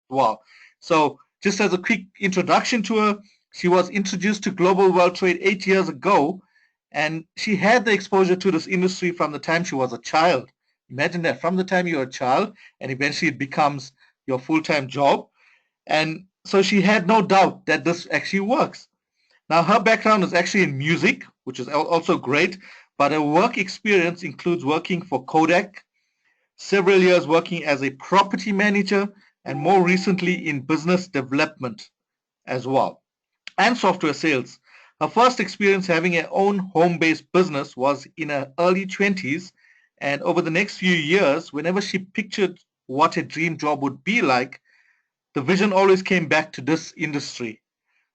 well. So just as a quick introduction to her, she was introduced to global world trade 8 years ago, and she had the exposure to this industry from the time she was a child. Imagine that, from the time you're a child, and eventually it becomes your full-time job. And so she had no doubt that this actually works. Now, her background is actually in music, which is also great, but her work experience includes working for Kodak, several years working as a property manager, and more recently in business development as well, and software sales. Her first experience having her own home-based business was in her early 20s, and over the next few years, whenever she pictured what a dream job would be like, the vision always came back to this industry.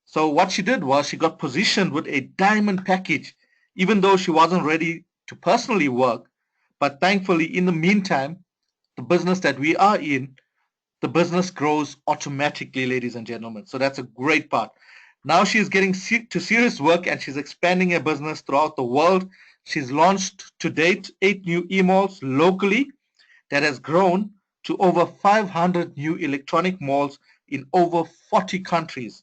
So what she did was she got positioned with a diamond package, even though she wasn't ready to personally work. But thankfully, in the meantime, the business that we are in, the business grows automatically, ladies and gentlemen. So that's a great part. Now she's getting to serious work and she's expanding her business throughout the world. She's launched to date 8 new e-malls locally that has grown to over 500 new electronic malls in over 40 countries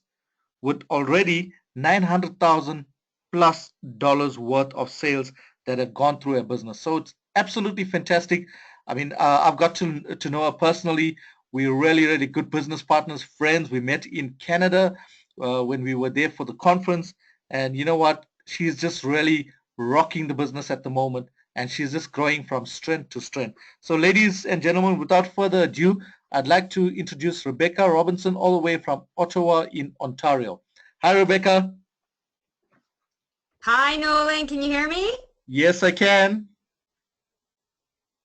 with already 900,000 plus dollars worth of sales that have gone through her business. So it's absolutely fantastic. I mean, I've got to know her personally. We're really, really good business partners, friends. We met in Canada when we were there for the conference. And you know what? She's just really rocking the business at the moment. And she's just growing from strength to strength. So ladies and gentlemen, without further ado, I'd like to introduce Rebecca Robinson all the way from Ottawa in Ontario. Hi, Rebecca. Hi, Nolan. Can you hear me? Yes, I can.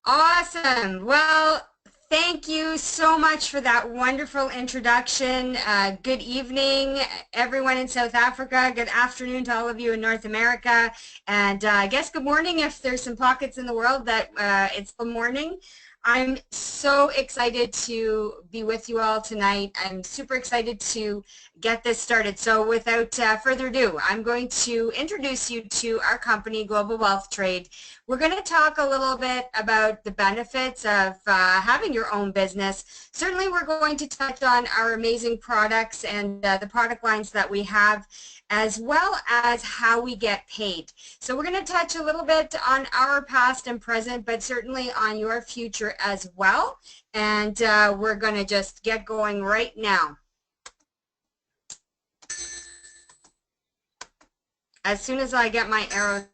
Awesome. Well, thank you so much for that wonderful introduction. Good evening, everyone in South Africa. Good afternoon to all of you in North America. And I guess good morning if there's some pockets in the world that it's the morning. I'm so excited to be with you all tonight. I'm super excited to get this started. So without further ado, I'm going to introduce you to our company, Global Wealth Trade. We're going to talk a little bit about the benefits of having your own business. Certainly we're going to touch on our amazing products and the product lines that we have, as well as how we get paid. So we're going to touch a little bit on our past and present, but certainly on your future as well. And we're going to just get going right now. As soon as I get my arrows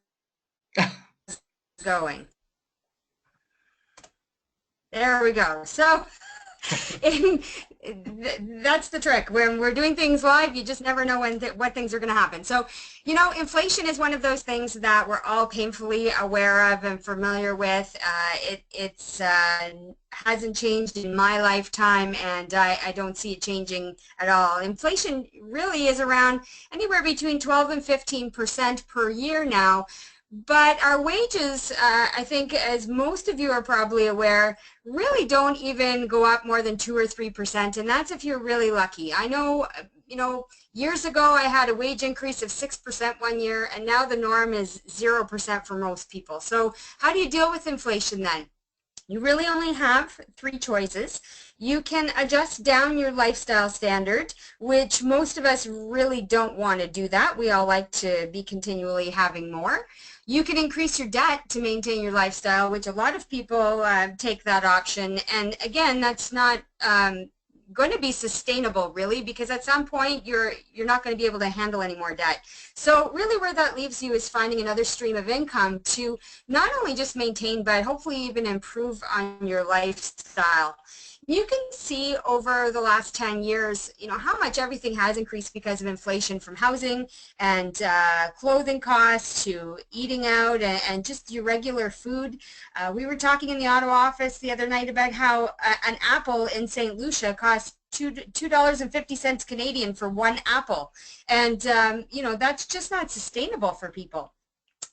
going. There we go. So that's the trick. When we're doing things live, you just never know what things are going to happen. So, you know, inflation is one of those things that we're all painfully aware of and familiar with. It hasn't changed in my lifetime, and I don't see it changing at all. Inflation really is around anywhere between 12 and 15% per year now. But our wages, I think, as most of you are probably aware, really don't even go up more than 2 or 3%, and that's if you're really lucky. I know, you know, years ago I had a wage increase of 6% one year, and now the norm is 0% for most people. So how do you deal with inflation then? You really only have 3 choices. You can adjust down your lifestyle standard, which most of us really don't want to do that. We all like to be continually having more. You can increase your debt to maintain your lifestyle, which a lot of people take that option. And again, that's not going to be sustainable really, because at some point you're not going to be able to handle any more debt. So really where that leaves you is finding another stream of income to not only just maintain, but hopefully even improve on your lifestyle. You can see over the last 10 years, you know, how much everything has increased because of inflation, from housing and clothing costs to eating out and just your regular food. We were talking in the Ottawa office the other night about how an apple in St. Lucia costs $2.50 Canadian for one apple. And, you know, that's just not sustainable for people.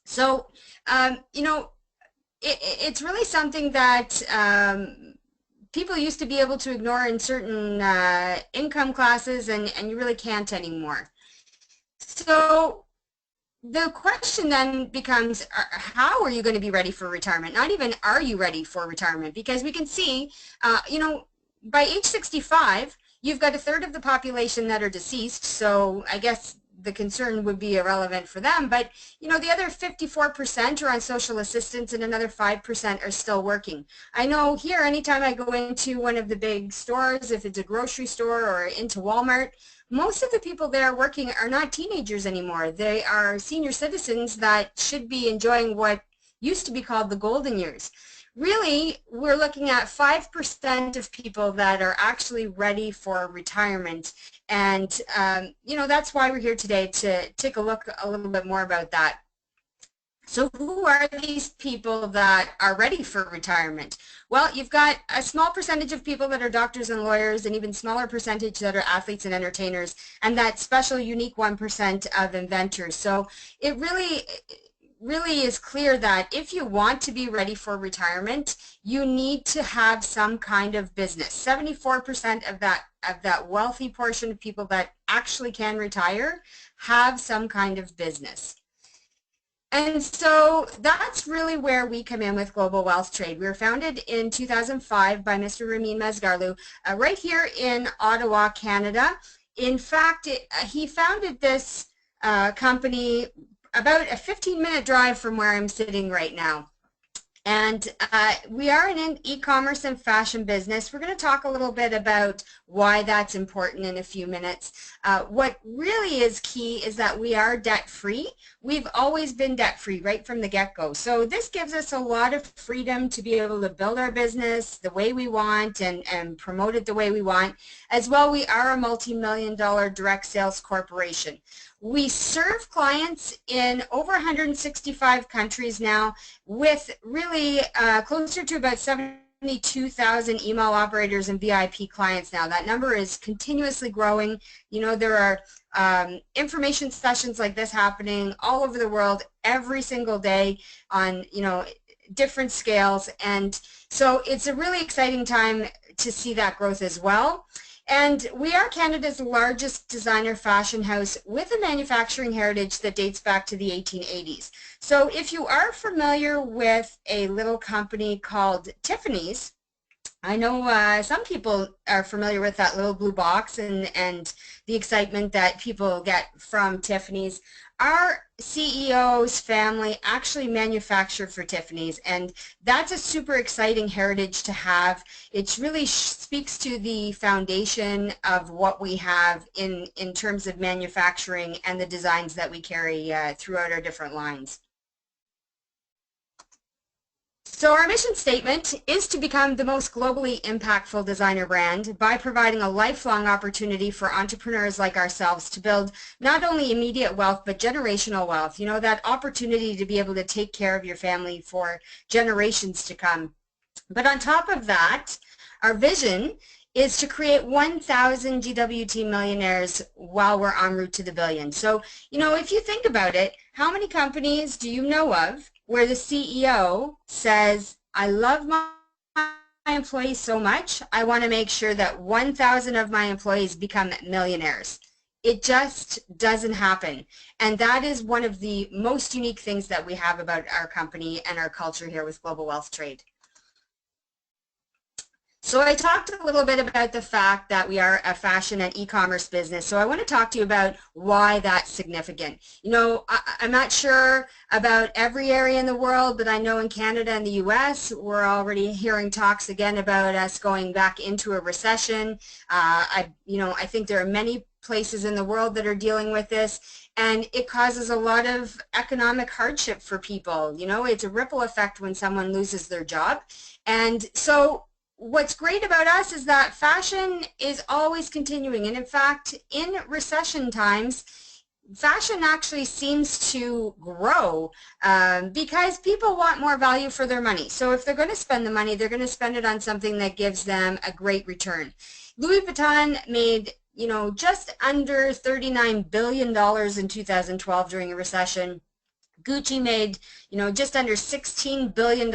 So, you know, it's really something that people used to be able to ignore in certain income classes, and you really can't anymore. So the question then becomes, how are you going to be ready for retirement? Not even are you ready for retirement, because we can see, you know, by age 65, You've got a third of the population that are deceased, so I guess the concern would be irrelevant for them, but the other 54% are on social assistance and another 5% are still working. I know here, anytime I go into one of the big stores, if it's a grocery store or into Walmart, most of the people there working are not teenagers anymore. They are senior citizens that should be enjoying what used to be called the golden years. Really, we're looking at 5% of people that are actually ready for retirement. And, that's why we're here today, to take a look a little bit more about that. So who are these people that are ready for retirement? Well, you've got a small percentage of people that are doctors and lawyers, and even smaller percentage that are athletes and entertainers, and that special unique 1% of inventors. So it really is clear that if you want to be ready for retirement, you need to have some kind of business. 74% of that wealthy portion of people that actually can retire have some kind of business. And so that's really where we come in with Global Wealth Trade. We were founded in 2005 by Mr. Ramin Masgarlu, right here in Ottawa, Canada. In fact, he founded this company about a 15-minute drive from where I'm sitting right now. And we are in an e-commerce and fashion business. We're going to talk a little bit about why that's important in a few minutes. What really is key is that we are debt-free. We've always been debt-free right from the get-go. So this gives us a lot of freedom to be able to build our business the way we want and promote it the way we want. As well, we are a multi-million-dollar direct sales corporation. We serve clients in over 165 countries now, with really closer to about 72,000 email operators and VIP clients now. That number is continuously growing. There are information sessions like this happening all over the world every single day on different scales, and so it's a really exciting time to see that growth as well. And we are Canada's largest designer fashion house with a manufacturing heritage that dates back to the 1880s. So if you are familiar with a little company called Tiffany's, I know some people are familiar with that little blue box and the excitement that people get from Tiffany's. Our CEO's family actually manufactured for Tiffany's, and that's a super exciting heritage to have. It really speaks to the foundation of what we have in terms of manufacturing and the designs that we carry throughout our different lines. So our mission statement is to become the most globally impactful designer brand by providing a lifelong opportunity for entrepreneurs like ourselves to build not only immediate wealth but generational wealth. That opportunity to be able to take care of your family for generations to come. But on top of that, our vision is to create 1,000 GWT millionaires while we're en route to the billion. So, if you think about it, how many companies do you know of where the CEO says, I love my employees so much, I want to make sure that 1,000 of my employees become millionaires? It just doesn't happen. And that is one of the most unique things that we have about our company and our culture here with Global Wealth Trade. So I talked a little bit about the fact that we are a fashion and e-commerce business. So I want to talk to you about why that's significant. I'm not sure about every area in the world, but I know in Canada and the US, we're already hearing talks again about us going back into a recession. I think there are many places in the world that are dealing with this, and it causes a lot of economic hardship for people. It's a ripple effect when someone loses their job. And so what's great about us is that fashion is always continuing, and in fact, in recession times, fashion actually seems to grow because people want more value for their money. So if they're going to spend the money, they're going to spend it on something that gives them a great return. Louis Vuitton made just under $39 billion in 2012 during a recession. Gucci made, just under $16 billion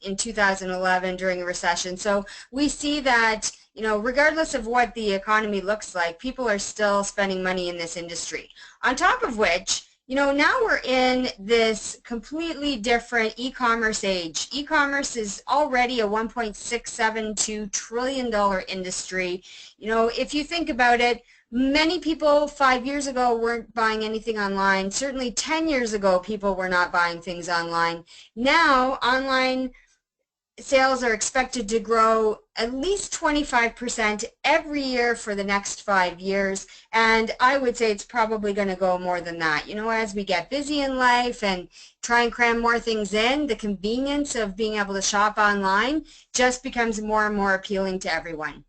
in 2011 during a recession. So we see that, regardless of what the economy looks like, people are still spending money in this industry. On top of which, You know, now we're in this completely different e-commerce age. E-commerce is already a $1.672 trillion industry. You know, if you think about it, many people 5 years ago weren't buying anything online. Certainly 10 years ago, people were not buying things online. Now, online sales are expected to grow at least 25% every year for the next 5 years, and I would say it's probably going to go more than that. You know, as we get busy in life and try and cram more things in, the convenience of being able to shop online just becomes more and more appealing to everyone.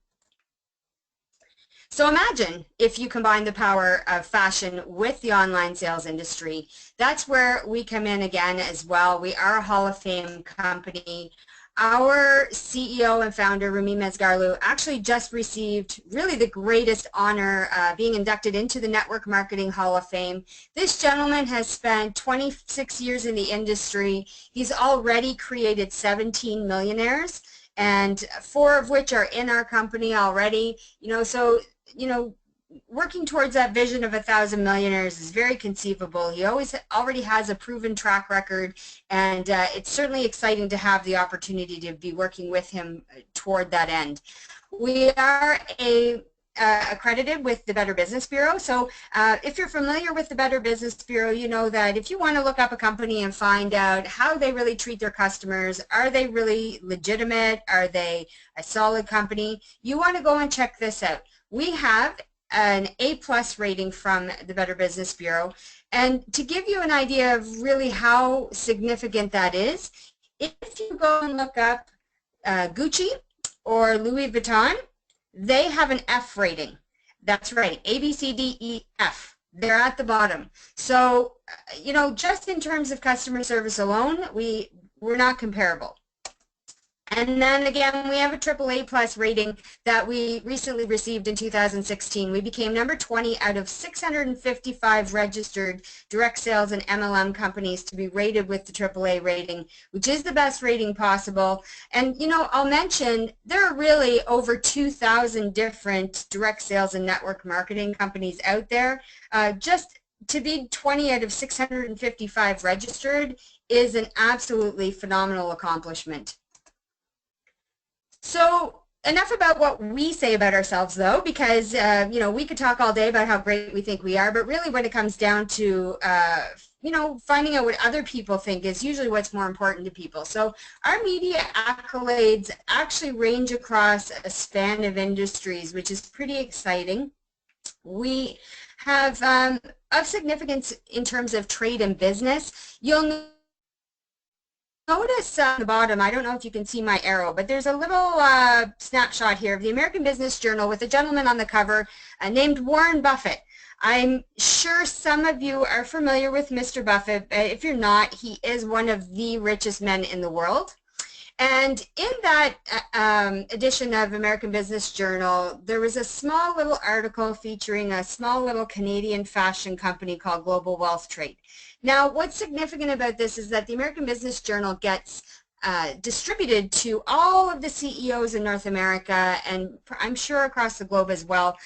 So imagine if you combine the power of fashion with the online sales industry. That's where we come in again as well. We are a Hall of Fame company. Our CEO and founder, Rumi Mesgarlu, actually just received really the greatest honor, being inducted into the Network Marketing Hall of Fame. This gentleman has spent 26 years in the industry. He's already created 17 millionaires, and 4 of which are in our company already. You know, so, you know, working towards that vision of 1,000 millionaires is very conceivable. He already has a proven track record, and it's certainly exciting to have the opportunity to be working with him toward that end. We are accredited with the Better Business Bureau. So if you're familiar with the Better Business Bureau, you know that if you want to look up a company and find out how they really treat their customers, are they really legitimate, are they a solid company, you want to go and check this out. We have an A+ rating from the Better Business Bureau, and to give you an idea of really how significant that is, if you go and look up Gucci or Louis Vuitton, they have an F rating. That's right, A, B, C, D, E, F. They're at the bottom. So, you know, just in terms of customer service alone, we're not comparable. And then again, we have a AAA+ rating that we recently received in 2016. We became number 20 out of 655 registered direct sales and MLM companies to be rated with the AAA rating, which is the best rating possible. And, you know, I'll mention there are really over 2,000 different direct sales and network marketing companies out there. Just to be 20 out of 655 registered is an absolutely phenomenal accomplishment. So enough about what we say about ourselves, though, because you know, we could talk all day about how great we think we are, but really when it comes down to you know, finding out what other people think is usually what's more important to people. So our media accolades actually range across a span of industries, which is pretty exciting. We have of significance in terms of trade and business. You'll notice on the bottom, I don't know if you can see my arrow, but there's a little snapshot here of the American Business Journal with a gentleman on the cover named Warren Buffett. I'm sure some of you are familiar with Mr. Buffett. If you're not, he is one of the richest men in the world. And in that edition of American Business Journal, there was a small little article featuring a small little Canadian fashion company called Global Wealth Trade. Now, what's significant about this is that the American Business Journal gets distributed to all of the CEOs in North America, and I'm sure across the globe as well,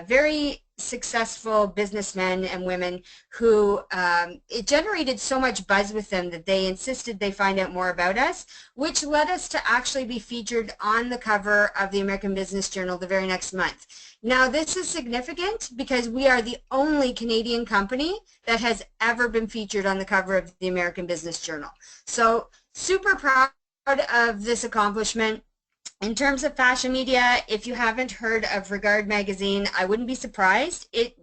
very successful businessmen and women who it generated so much buzz with them that they insisted they find out more about us, which led us to actually be featured on the cover of the American Business Journal the very next month. Now, this is significant because we are the only Canadian company that has ever been featured on the cover of the American Business Journal. So super proud of this accomplishment. In terms of fashion media, if you haven't heard of Regard magazine, I wouldn't be surprised. It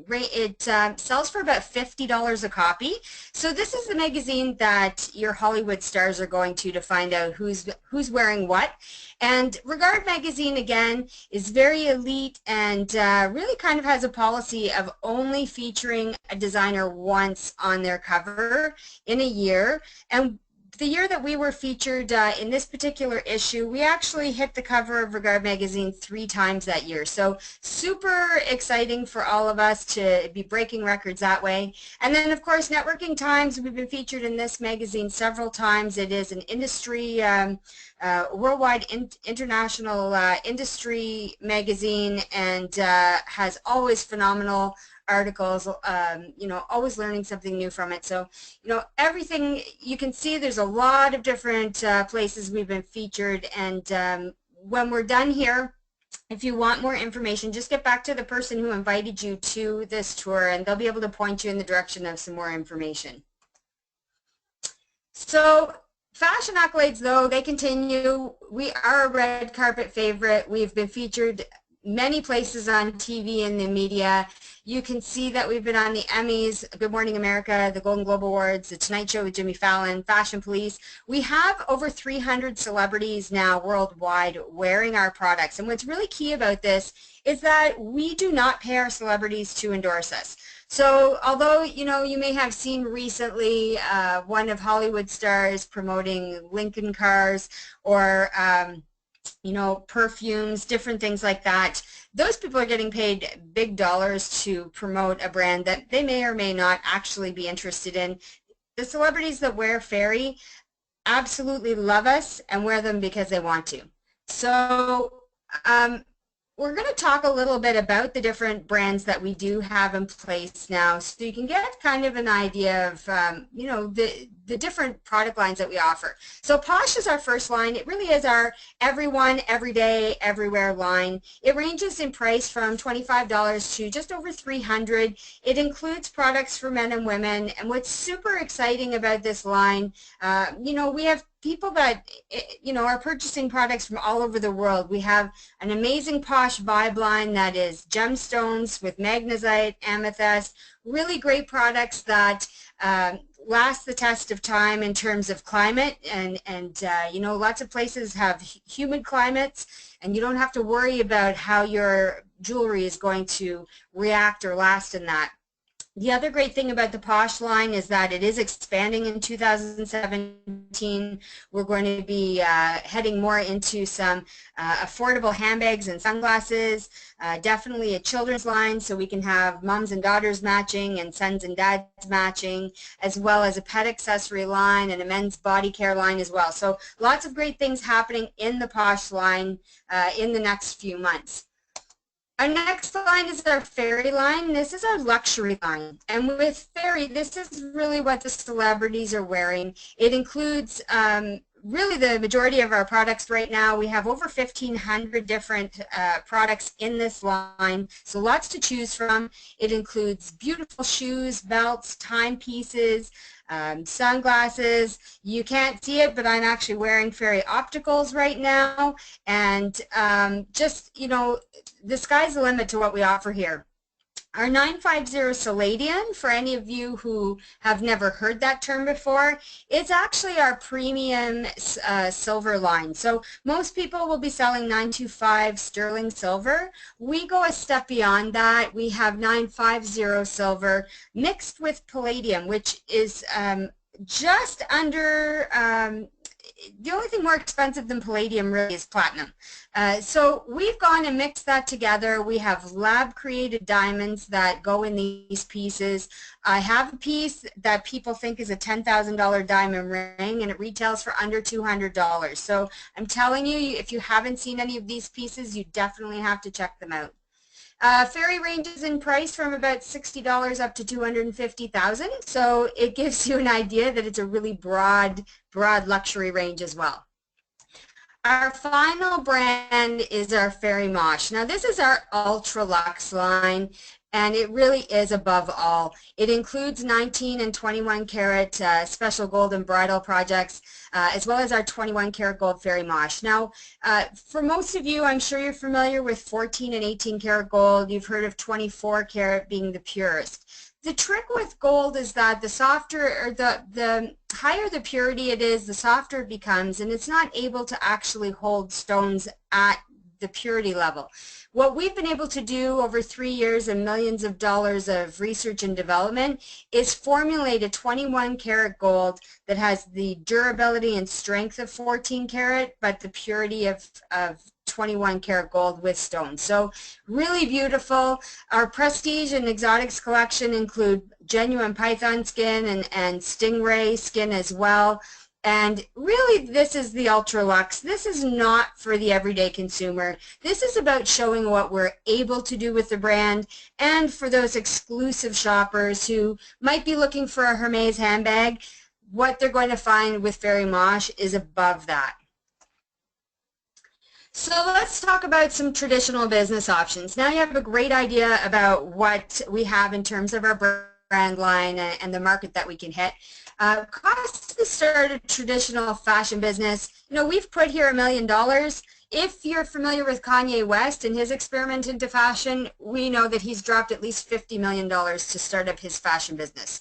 sells for about $50 a copy. So this is the magazine that your Hollywood stars are going to find out who's wearing what. And Regard magazine, again, is very elite and really kind of has a policy of only featuring a designer once on their cover in a year. And the year that we were featured in this particular issue, we actually hit the cover of Regard magazine 3 times that year. So super exciting for all of us to be breaking records that way. And then, of course, Networking Times, we've been featured in this magazine several times. It is an industry, worldwide international industry magazine, and has always phenomenal articles, you know, always learning something new from it. So, you know, everything you can see, there's a lot of different places we've been featured, and when we're done here, if you want more information, just get back to the person who invited you to this tour, and they'll be able to point you in the direction of some more information. So fashion accolades, though, they continue. We are a red carpet favorite. We've been featured many places on TV and the media. You can see that we've been on the Emmys, Good Morning America, the Golden Globe Awards, the Tonight Show with Jimmy Fallon, Fashion Police. We have over 300 celebrities now worldwide wearing our products. And what's really key about this is that we do not pay our celebrities to endorse us. So although, you know, you may have seen recently one of Hollywood stars promoting Lincoln cars or you know, perfumes, different things like that, those people are getting paid big dollars to promote a brand that they may or may not actually be interested in. The celebrities that wear Fairy absolutely love us and wear them because they want to. So we're going to talk a little bit about the different brands that we do have in place now, so you can get kind of an idea of, you know, the different product lines that we offer. So Posh is our first line. It really is our everyone, everyday, everywhere line. It ranges in price from $25 to just over $300. It includes products for men and women. And what's super exciting about this line, you know, we have people that, you know, are purchasing products from all over the world. We have an amazing Posh Vibe line that is gemstones with magnesite, amethyst, really great products that last the test of time in terms of climate, and you know, lots of places have humid climates, and you don't have to worry about how your jewelry is going to react or last in that. The other great thing about the Posh line is that it is expanding in 2017. We're going to be heading more into some affordable handbags and sunglasses, definitely a children's line, so we can have moms and daughters matching and sons and dads matching, as well as a pet accessory line and a men's body care line as well. So lots of great things happening in the Posh line in the next few months. Our next line is our Fairy line. This is our luxury line. And with Fairy, this is really what the celebrities are wearing. It includes really the majority of our products right now. We have over 1,500 different products in this line, so lots to choose from. It includes beautiful shoes, belts, timepieces, sunglasses. You can't see it, but I'm actually wearing Fairy opticals right now, and just, you know, the sky's the limit to what we offer here. Our 950 Palladian, for any of you who have never heard that term before, it's actually our premium silver line. So most people will be selling 925 sterling silver. We go a step beyond that. We have 950 silver mixed with palladium, which is just under, the only thing more expensive than palladium really is platinum. So we've gone and mixed that together. We have lab-created diamonds that go in these pieces. I have a piece that people think is a $10,000 diamond ring, and it retails for under $200. So I'm telling you, if you haven't seen any of these pieces, you definitely have to check them out. Fairy ranges in price from about $60 up to $250,000, so it gives you an idea that it's a really broad luxury range as well. Our final brand is our Fairy Mosh. Now this is our Ultra Luxe line, and it really is above all. It includes 19 and 21 karat special gold and bridal projects, as well as our 21 karat gold Fairy Mosh. Now, for most of you, I'm sure you're familiar with 14 and 18 karat gold. You've heard of 24 karat being the purest. The trick with gold is that the softer, or the higher the purity it is, the softer it becomes, and it's not able to actually hold stones at the purity level. What we've been able to do over 3 years and millions of dollars of research and development is formulate a 21 karat gold that has the durability and strength of 14 karat, but the purity of 21 karat gold with stones. So really beautiful. Our Prestige and Exotics collection include genuine python skin and stingray skin as well. And really, this is the ultra luxe. This is not for the everyday consumer. This is about showing what we're able to do with the brand, and for those exclusive shoppers who might be looking for a Hermes handbag, what they're going to find with Fairy Mosh is above that. So let's talk about some traditional business options. Now you have a great idea about what we have in terms of our brand line and the market that we can hit. Costs to start a traditional fashion business. You know, we've put here $1 million. If you're familiar with Kanye West and his experiment into fashion, we know that he's dropped at least $50 million to start up his fashion business.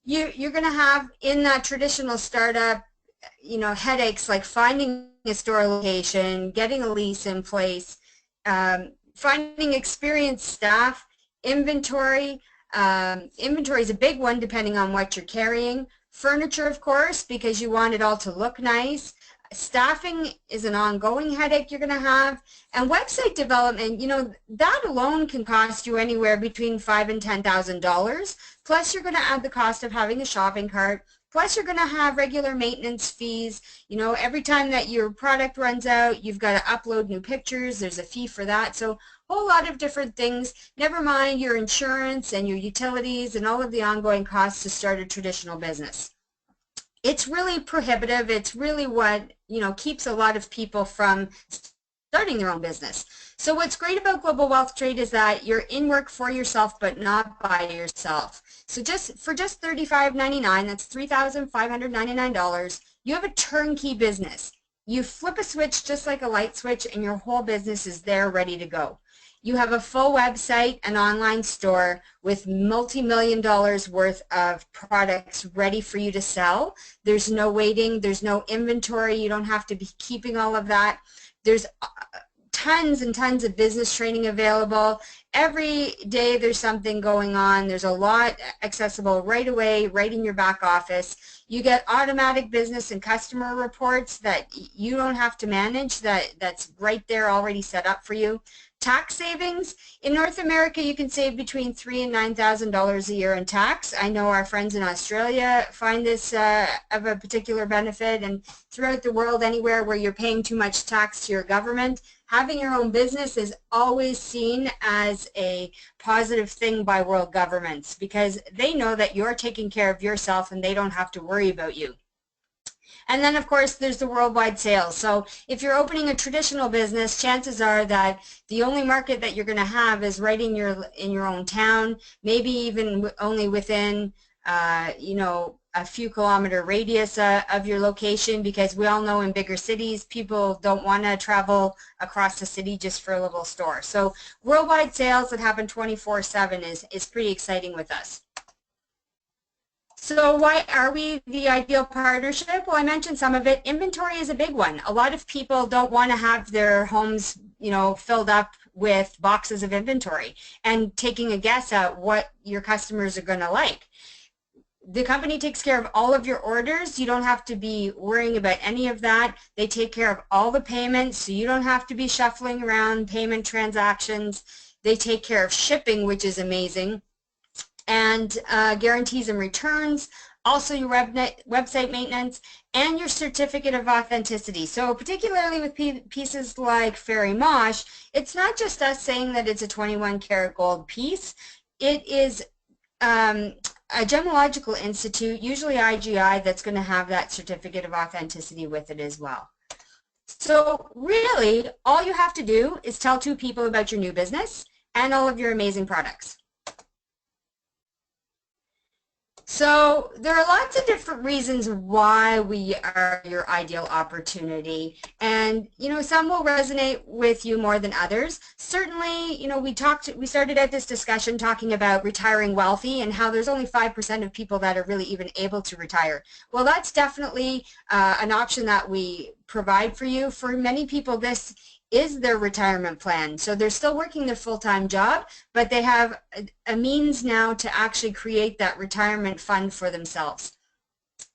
You're going to have in that traditional startup, you know, headaches like finding a store location, getting a lease in place, finding experienced staff, inventory. Inventory is a big one depending on what you're carrying. Furniture, of course, because you want it all to look nice. Staffing is an ongoing headache you're going to have. And website development, you know, that alone can cost you anywhere between $5,000 and $10,000. Plus, you're going to add the cost of having a shopping cart. Plus, you're going to have regular maintenance fees. You know, every time that your product runs out, you've got to upload new pictures. There's a fee for that. So a whole lot of different things. Never mind your insurance and your utilities and all of the ongoing costs to start a traditional business. It's really prohibitive. It's really what, you know, keeps a lot of people from starting their own business. So what's great about Global Wealth Trade is that you're in work for yourself but not by yourself. So for just $35.99, that's $3,599, you have a turnkey business. You flip a switch just like a light switch and your whole business is there ready to go. You have a full website, an online store with multi-million dollars worth of products ready for you to sell. There's no waiting, there's no inventory, you don't have to be keeping all of that. There's tons and tons of business training available. Every day there's something going on. There's a lot accessible right away, right in your back office. You get automatic business and customer reports that you don't have to manage, that's right there already set up for you. Tax savings. In North America, you can save between $3,000 and $9,000 a year in tax. I know our friends in Australia find this of a particular benefit, and throughout the world, anywhere where you're paying too much tax to your government, having your own business is always seen as a positive thing by world governments because they know that you're taking care of yourself and they don't have to worry about you. And then, of course, there's the worldwide sales. So if you're opening a traditional business, chances are that the only market that you're going to have is right in your own town, maybe even only within, you know, a few kilometer radius of your location, because we all know in bigger cities, people don't want to travel across the city just for a little store. So worldwide sales that happen 24/7 is pretty exciting with us. So why are we the ideal partnership? Well, I mentioned some of it. Inventory is a big one. A lot of people don't want to have their homes, you know, filled up with boxes of inventory and taking a guess at what your customers are going to like. The company takes care of all of your orders. You don't have to be worrying about any of that. They take care of all the payments, so you don't have to be shuffling around payment transactions. They take care of shipping, which is amazing, and guarantees and returns, also your website maintenance, and your certificate of authenticity. So particularly with pieces like Fairy Mosh, it's not just us saying that it's a 21 karat gold piece. It is a gemological institute, usually IGI, that's going to have that certificate of authenticity with it as well. So really, all you have to do is tell 2 people about your new business and all of your amazing products. So there are lots of different reasons why we are your ideal opportunity, and you know, some will resonate with you more than others. Certainly, you know, we started out this discussion talking about retiring wealthy and how there's only 5% of people that are really even able to retire. Well, that's definitely an option that we provide for you. For many people, this is their retirement plan. So they're still working their full-time job, but they have a means now to actually create that retirement fund for themselves.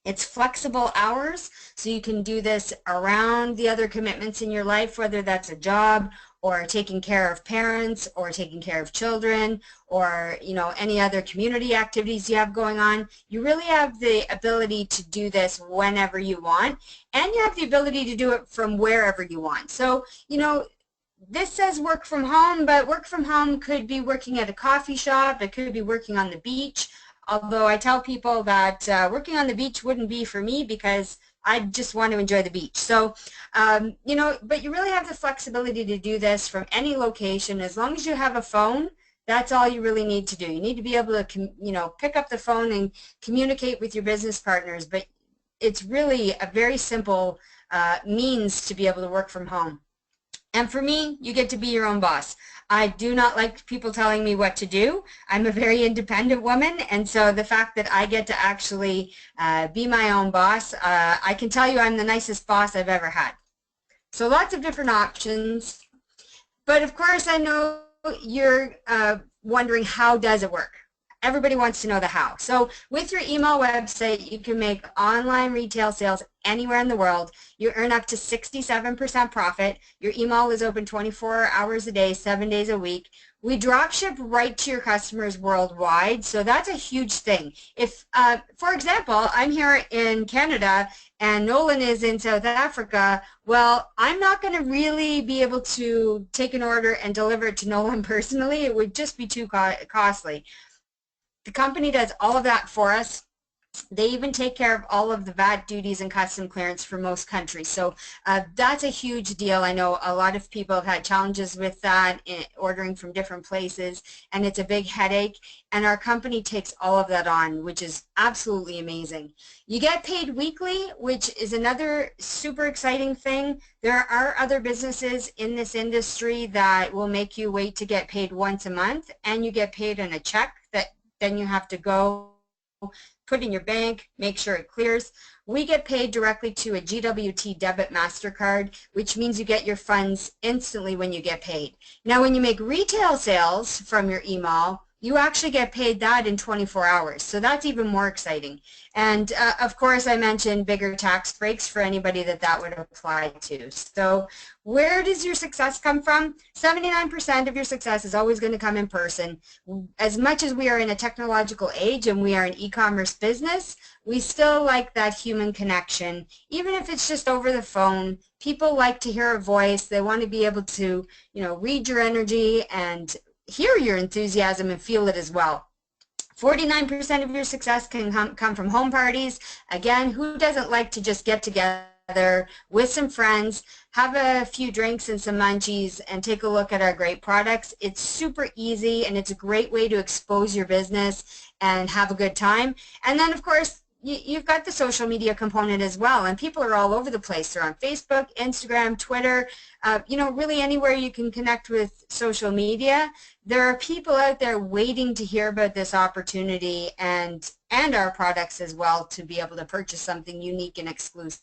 It's flexible hours, so you can do this around the other commitments in your life, whether that's a job or taking care of parents or taking care of children or any other community activities you have going on. You really have the ability to do this whenever you want, and you have the ability to do it from wherever you want. So this says work from home, but work from home could be working at a coffee shop, it could be working on the beach, although I tell people that working on the beach wouldn't be for me because I just want to enjoy the beach. So, but you really have the flexibility to do this from any location. As long as you have a phone, that's all you really need to do. You need to be able to, pick up the phone and communicate with your business partners, but it's really a very simple means to be able to work from home. And for me, you get to be your own boss. I do not like people telling me what to do. I'm a very independent woman, and so the fact that I get to actually be my own boss, I can tell you I'm the nicest boss I've ever had. So lots of different options. But of course, I know you're wondering, how does it work? Everybody wants to know the how. So with your email website, you can make online retail sales anywhere in the world. You earn up to 67% profit. Your email is open 24 hours a day, 7 days a week. We drop ship right to your customers worldwide, so that's a huge thing. If, for example, I'm here in Canada and Nolan is in South Africa, well, I'm not going to really be able to take an order and deliver it to Nolan personally. It would just be too costly. The company does all of that for us. They even take care of all of the VAT duties and custom clearance for most countries. So that's a huge deal. I know a lot of people have had challenges with that, ordering from different places, and it's a big headache. And our company takes all of that on, which is absolutely amazing. You get paid weekly, which is another super exciting thing. There are other businesses in this industry that will make you wait to get paid once a month, and you get paid in a check that then you have to go put in your bank, make sure it clears. We get paid directly to a GWT debit MasterCard, which means you get your funds instantly when you get paid. Now, when you make retail sales from your email, you actually get paid that in 24 hours. So that's even more exciting. And of course, I mentioned bigger tax breaks for anybody that would apply to. So where does your success come from? 79% of your success is always going to come in person. As much as we are in a technological age and we are an e-commerce business, we still like that human connection. Even if it's just over the phone, people like to hear a voice. They want to be able to, read your energy and hear your enthusiasm and feel it as well. 49% of your success can come from home parties. Again, who doesn't like to just get together with some friends, have a few drinks and some munchies, and take a look at our great products? It's super easy, and it's a great way to expose your business and have a good time. And then, of course, you've got the social media component as well, and people are all over the place. They're on Facebook, Instagram, Twitter, really anywhere you can connect with social media. There are people out there waiting to hear about this opportunity and our products as well, to be able to purchase something unique and exclusive.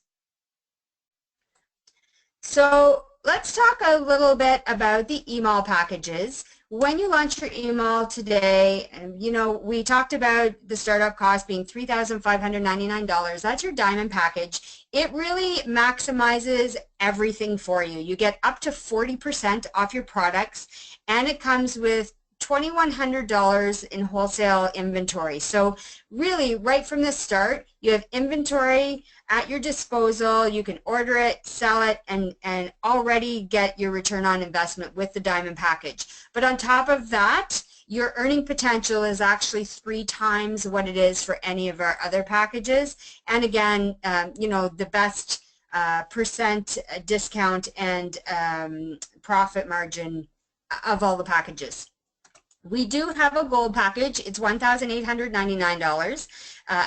So let's talk a little bit about the email packages. When you launch your email today, we talked about the startup cost being $3,599. That's your diamond package. It really maximizes everything for you. You get up to 40% off your products, and it comes with $2,100 in wholesale inventory. So really, right from the start, you have inventory at your disposal. You can order it, sell it, and already get your return on investment with the diamond package. But on top of that, your earning potential is actually 3 times what it is for any of our other packages. And again, the best percent discount and profit margin of all the packages. We do have a gold package. It's $1,899.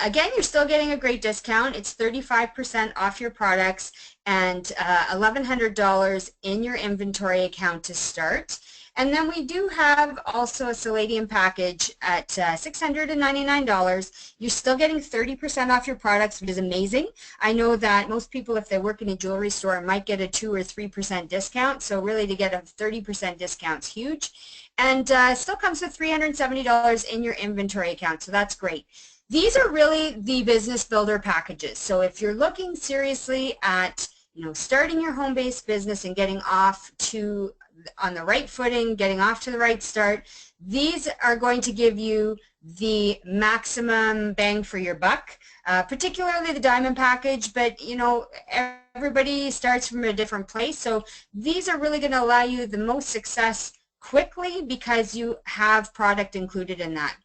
Again, you're still getting a great discount. It's 35% off your products and $1,100 in your inventory account to start. And then we do have also a Palladium package at $699. You're still getting 30% off your products, which is amazing. I know that most people, if they work in a jewelry store, might get a 2 or 3% discount. So really, to get a 30% discount is huge. And still comes with $370 in your inventory account, so that's great. These are really the business builder packages. So if you're looking seriously at starting your home-based business and getting off to on the right footing, getting off to the right start. These are going to give you the maximum bang for your buck, particularly the diamond package, but you know, everybody starts from a different place. So these are really going to allow you the most success quickly because you have product included in that.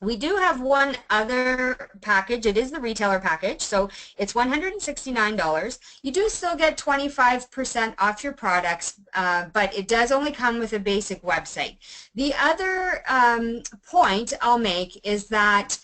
We do have one other package. It is the retailer package, so it's $169. You do still get 25% off your products, but it does only come with a basic website. The other point I'll make is that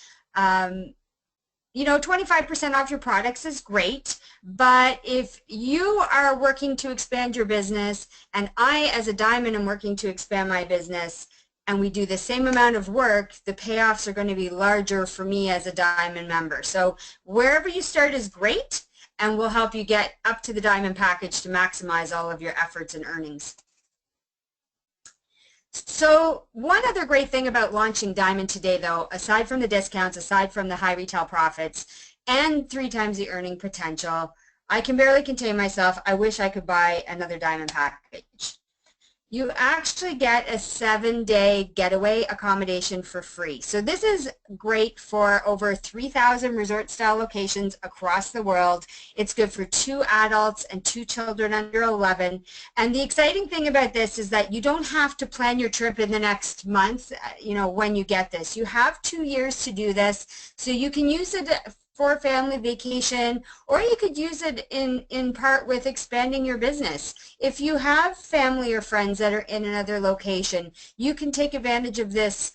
you know, 25% off your products is great, but if you are working to expand your business and I as a diamond am working to expand my business, and we do the same amount of work, the payoffs are going to be larger for me as a diamond member. So wherever you start is great, and we'll help you get up to the diamond package to maximize all of your efforts and earnings. So one other great thing about launching Diamond today, though, aside from the discounts, aside from the high retail profits, and 3 times the earning potential, I can barely contain myself. I wish I could buy another Diamond package. You actually get a 7-day getaway accommodation for free. So this is great for over 3,000 resort-style locations across the world. It's good for 2 adults and 2 children under 11. And the exciting thing about this is that you don't have to plan your trip in the next month, you know, when you get this. You have 2 years to do this, so you can use it for a family vacation, or you could use it in part with expanding your business. If you have family or friends that are in another location, you can take advantage of this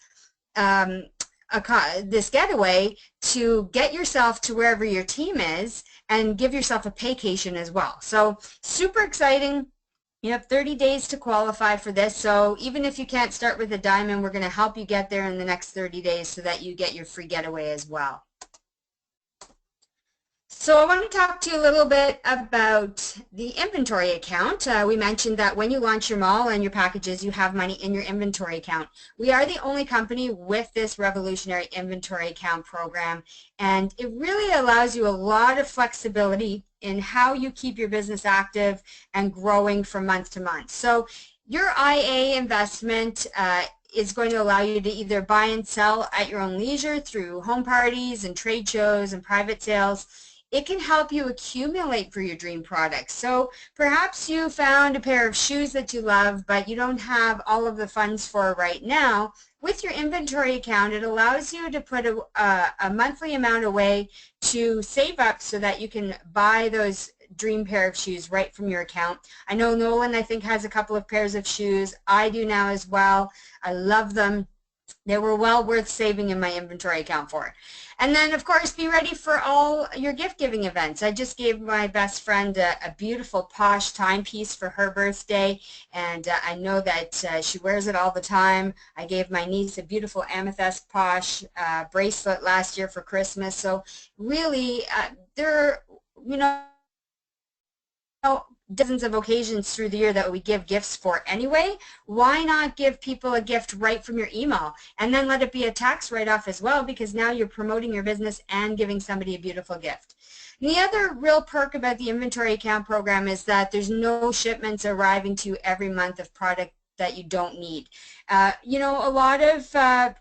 this getaway to get yourself to wherever your team is and give yourself a paycation as well. So super exciting. You have 30 days to qualify for this, so even if you can't start with a diamond, we're going to help you get there in the next 30 days so that you get your free getaway as well. So I want to talk to you a little bit about the inventory account. We mentioned that when you launch your mall and your packages, you have money in your inventory account. We are the only company with this revolutionary inventory account program, and it really allows you a lot of flexibility in how you keep your business active and growing from month to month. So your IA investment is going to allow you to either buy and sell at your own leisure through home parties and trade shows and private sales. It can help you accumulate for your dream products. So perhaps you found a pair of shoes that you love, but you don't have all of the funds for it right now. With your inventory account, it allows you to put a monthly amount away to save up so that you can buy those dream pair of shoes right from your account. I know Nolan, I think, has a couple of pairs of shoes. I do now as well. I love them. They were well worth saving in my inventory account for. And then, of course, be ready for all your gift-giving events. I just gave my best friend a beautiful posh timepiece for her birthday, and I know that she wears it all the time. I gave my niece a beautiful amethyst posh bracelet last year for Christmas. So really, there are, dozens of occasions through the year that we give gifts for anyway. Why not give people a gift right from your email and then let it be a tax write-off as well, because now you're promoting your business and giving somebody a beautiful gift. And the other real perk about the inventory account program is that there's no shipments arriving to you every month of product that you don't need. A lot of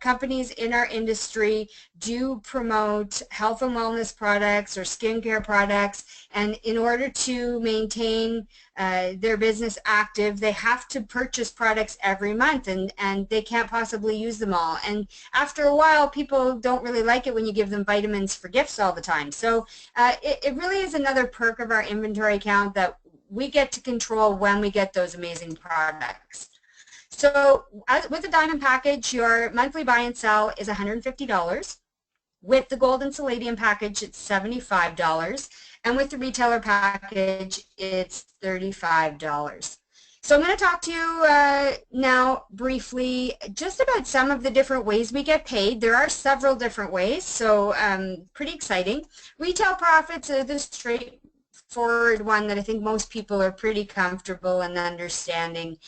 companies in our industry do promote health and wellness products or skincare products, and in order to maintain their business active, they have to purchase products every month, and they can't possibly use them all. And after a while, people don't really like it when you give them vitamins for gifts all the time. So it really is another perk of our inventory account that we get to control when we get those amazing products. So with the diamond package, your monthly buy and sell is $150. With the gold and palladium package, it's $75. And with the retailer package, it's $35. So I'm going to talk to you now briefly just about some of the different ways we get paid. There are several different ways, so pretty exciting. Retail profits are the straightforward one that I think most people are pretty comfortable in understanding.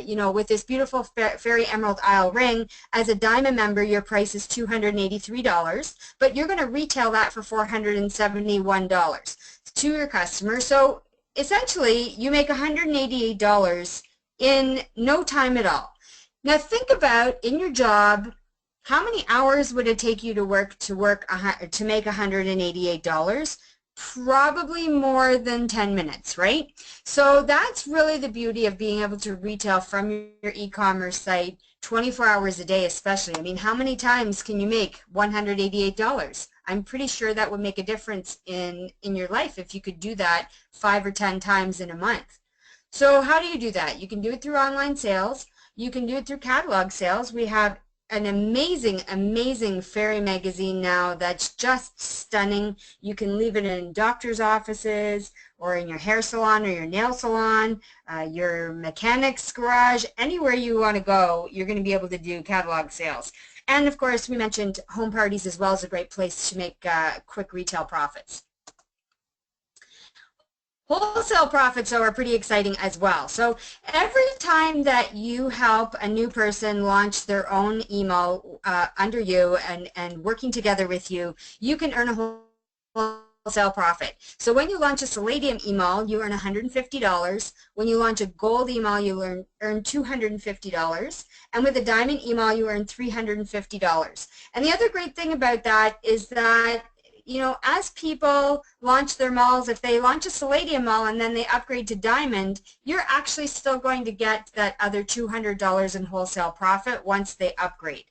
With this beautiful Fairy Emerald Isle ring, as a diamond member, your price is $283, but you're going to retail that for $471 to your customer. So essentially, you make $188 in no time at all. Now think about, in your job, how many hours would it take you to to make $188? Probably more than 10 minutes, right? So that's really the beauty of being able to retail from your e-commerce site 24 hours a day, especially. I mean, how many times can you make $188? I'm pretty sure that would make a difference in your life if you could do that 5 or 10 times in a month. So how do you do that? You can do it through online sales. You can do it through catalog sales. We have an amazing, amazing fairy magazine now that's just stunning. You can leave it in doctor's offices or in your hair salon or your nail salon, your mechanic's garage, anywhere you want to go, you're going to be able to do catalog sales. And of course, we mentioned home parties as well as a great place to make quick retail profits. Wholesale profits are pretty exciting as well. So every time that you help a new person launch their own email under you and working together with you, you can earn a wholesale profit. So when you launch a Palladium email, you earn $150. When you launch a gold email, you earn $250. And with a diamond email, you earn $350. And the other great thing about that is that, you know, as people launch their malls, if they launch a Palladium mall and then they upgrade to Diamond, you're actually still going to get that other $200 in wholesale profit once they upgrade.